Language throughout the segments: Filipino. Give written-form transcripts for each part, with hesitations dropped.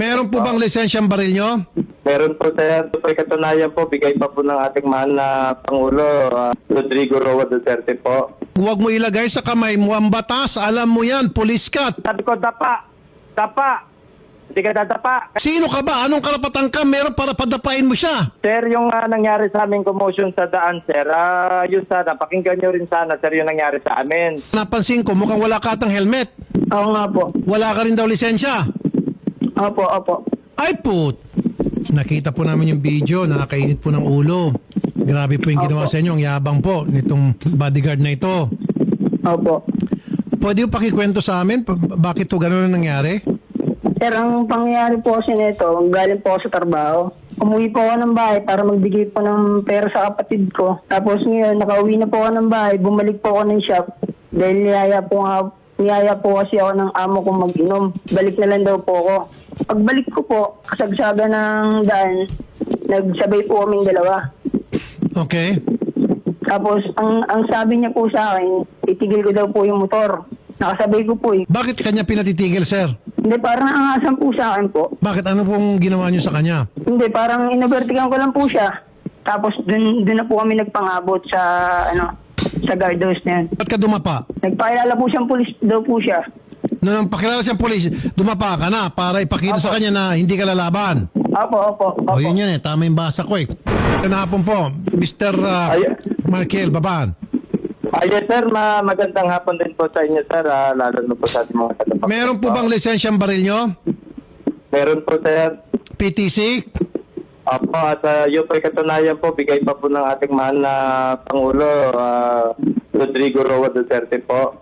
Meron po bang lisensyang baril nyo? Meron po sir, super katunayan po, bigay pa po ng ating mahal na Pangulo, Rodrigo Roa Duterte po. Huwag mo ilagay sa kamay mo ang batas. Alam mo yan, pulis ka. Sabi ko, dapa, hindi ka dadapa. Sino ka ba? Anong karapatan ka meron para padapain mo siya? Sir, yung nangyari sa aming commotion sa daan, sir, yun sana, pakinggan nyo rin sana, sir, yung nangyari sa amin. Napansin ko, mukhang wala ka atang helmet. Oo nga po. Wala ka rin daw lisensya. Opo, opo. Ay put! Nakita po namin yung video, nakakainit po ng ulo. Grabe po yung ginawa sa inyo, ang yabang po nitong bodyguard na ito. Opo. Pwede yung pakikwento sa amin, bakit to gano'n na nangyari? Sir, ang pangyayari po kasi nito, galing po ako sa trabaho. Umuwi po ako ng bahay para magbigay po ng pera sa kapatid ko. Tapos ngayon, nakauwi na po ako ng bahay, bumalik po ako ng shop. Dahil niyaya po kasi ako ng amo ko mag-inom. Balik na lang daw po ako. Pagbalik ko po, kasagsaga ng daan, nagsabay po kaming dalawa. Okay. Tapos, ang sabi niya po sa akin, itigil ko daw po yung motor. Nakasabay ko po eh. Bakit kanya pinatitigil, sir? Hindi, parang naangasan po sa akin po. Bakit? Ano pong ginawa niyo sa kanya? Hindi, parang inovertigan ko lang po siya. Tapos dun na po kami nagpangabot sa sa guardhouse na yan. Ba't ka dumapa? Nagpakilala po siyang pulis daw po siya. Nung pakilala siyang polis, dumapa ka na para ipakita sa kanya na hindi ka lalaban. Opo. O yun yan eh, tama yung basa ko eh. Kanahapon po, Mr. Markel Baban. Yes sir, magandang hapon din po sa inyo sir, lalo na po sa ating mga katapat. Meron po bang lisensyang baril nyo? Meron po sir. PTC? Opo, at yung katunayan po, bigay pa po ng ating mahal na Pangulo, Rodrigo Roa Duterte po.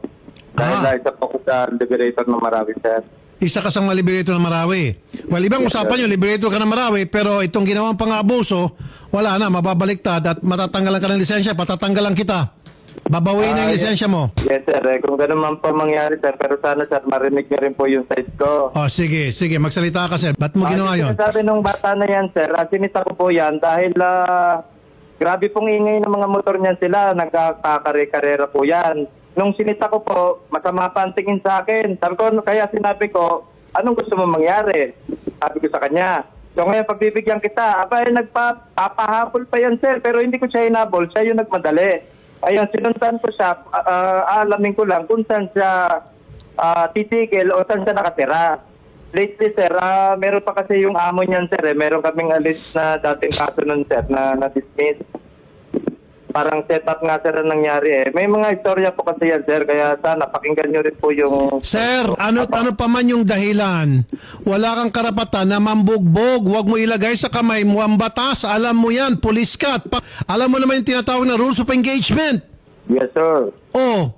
Dahil isa po ko sa liberator ng Marawi, sir. Isa ka sa mga liberator ng Marawi. Well, ibang usapan nyo, liberator ka ng Marawi, pero itong ginawang pang-abuso, wala na, mababaliktad at matatanggalan ka ng lisensya, patatanggalan kita. Babawiin na yung lisensya mo. Yes, sir. Kung ganun man po mangyari, sir, pero sana, sir, marinig niyo rin po yung side ko. O, sige, magsalita ka, sir. Ba't mo ginawa yun? Sabi nung bata na yan, sir, sinita ko po yan dahil grabe pong ingay ng mga motor niyan sila, nagkakare-karera po yan. Nung sinita ko po, masama pa ang tingin sa akin. Sabi ko, kaya sinabi ko, anong gusto mo mangyari? Sabi ko sa kanya. So ngayon, pagbibigyan kita, nagpapahabol pa yan, sir, pero hindi ko siya hinabol, siya yung nagmadali. Ayun, sinuntan ko siya, alamin ko lang kung saan siya titigil o saan siya nakatira. Lately, sir, meron pa kasi yung amo niyan, sir, meron kaming alis na dating kaso nun, sir, na dismiss. Parang setup nga, sir, ang nangyari eh. May mga istorya po kasi yan, sir, kaya sana pakinggan nyo rin po yung... Sir, ano pa man yung dahilan, wala kang karapatan na mambugbog. Huwag mo ilagay sa kamay mo ang batas. Alam mo yan, pulis ka. Alam mo naman yung tinatawag na rules of engagement. Yes, sir. Oh,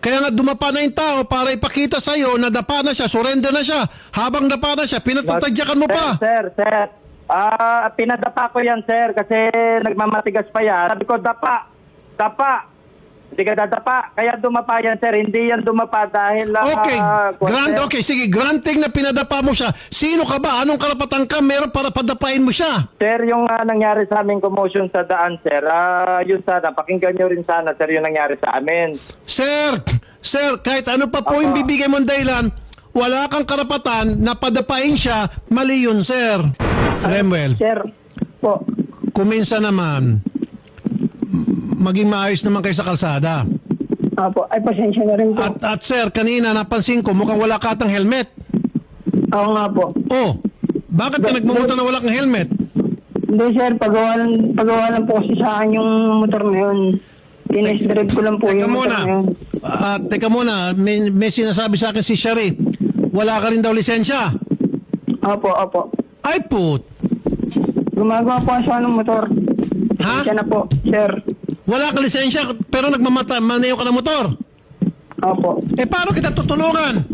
kaya nga dumapa na yung tao para ipakita sa'yo na dapa na siya, surrender na siya. Habang dapa na siya, pinatutadyakan mo pa. Sir. Pinadapa ko yan, sir, kasi nagmamatigas pa yan. Sabi ko, dapa. Hindi ka dadapa. Kaya dumapa yan, sir. Hindi yan dumapa dahil... Okay, sige, granting na pinadapa mo siya. Sino ka ba? Anong karapatan ka meron para padapain mo siya? Sir, yung nangyari sa aming commotion sa daan, sir, yun sana, pakinggan nyo rin sana, sir, yung nangyari sa amin. Sir, kahit ano pa po yung bibigay mong dahilan, wala kang karapatan na padapain siya, mali yun, sir. Remuel, Sir, po. kuminsan naman, maging maayos naman kayo sa kalsada. Opo, ay pasensya na rin po. At sir, kanina napansin ko, mukhang wala ka atang helmet. Oo nga po. Oh, bakit ka nagmumotor na wala kang helmet? Hindi sir, pagawa lang po kasi sa akin yung motor na yun. Tinest drive ko lang po yung motor na yun. Teka muna, may sinasabi sa akin si Shari, wala ka rin daw lisensya. Opo. Ay put! Gumagawa po siya ng motor. Ha? Siya na po, sir. Wala ka lisensya pero maneho ka ng motor. Opo. Paano kita tutulungan?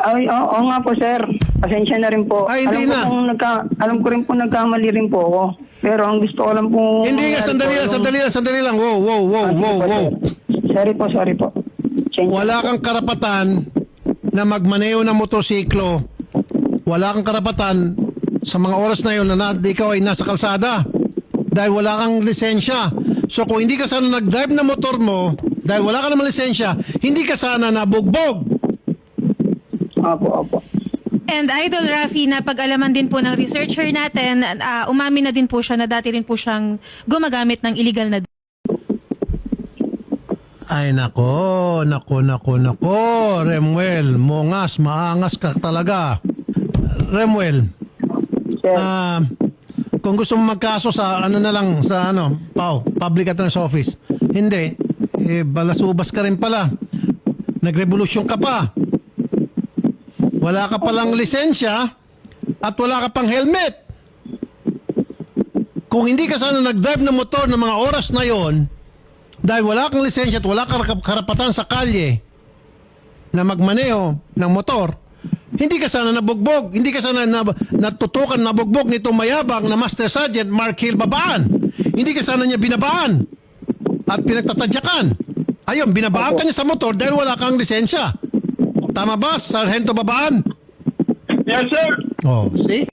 Ay, oo nga po, sir. Pasensya na rin po. Ay, hindi na. Alam ko rin po nagkamali rin po ako. Pero ang gusto ko lang po... Hindi nga, sandali lang. Wow. Sorry po. Wala kang karapatan na magmaneho ng motorsiklo. Wala kang karapatan sa mga oras na yun na ikaw ay nasa kalsada dahil wala kang lisensya. So kung hindi ka sana nag-drive na motor mo dahil wala ka naman lisensya, hindi ka sana nabugbog. Opo. And Idol Rafi, na pag-alaman din po ng researcher natin, umamin na din po siya na dati rin po siyang gumagamit ng illegal na. Ay nako, Remuel, mongas, maangas ka talaga. Remuel, Sir, kung gusto mo magkaso sa ano na lang, sa Pau, Public Attorney's Office. Hindi, balasubas ka rin pala. Nagrevolusyon ka pa. Wala ka palang lisensya at wala ka pang helmet. Kung hindi ka sana nag-drive ng motor ng mga oras na yon, dahil wala kang lisensya at wala kang karapatan sa kalye na magmaneho ng motor, hindi ka sana nabugbog, hindi ka sana natutukan nabugbog nitong mayabang na Master Sergeant Mark Hill Babaan. Hindi ka sana niya binabaan at pinagtatadyakan. Ayun, binabaan ka niya sa motor dahil wala kang lisensya. Tama ba, Sargento Babaan? Yes, sir. Oh, see?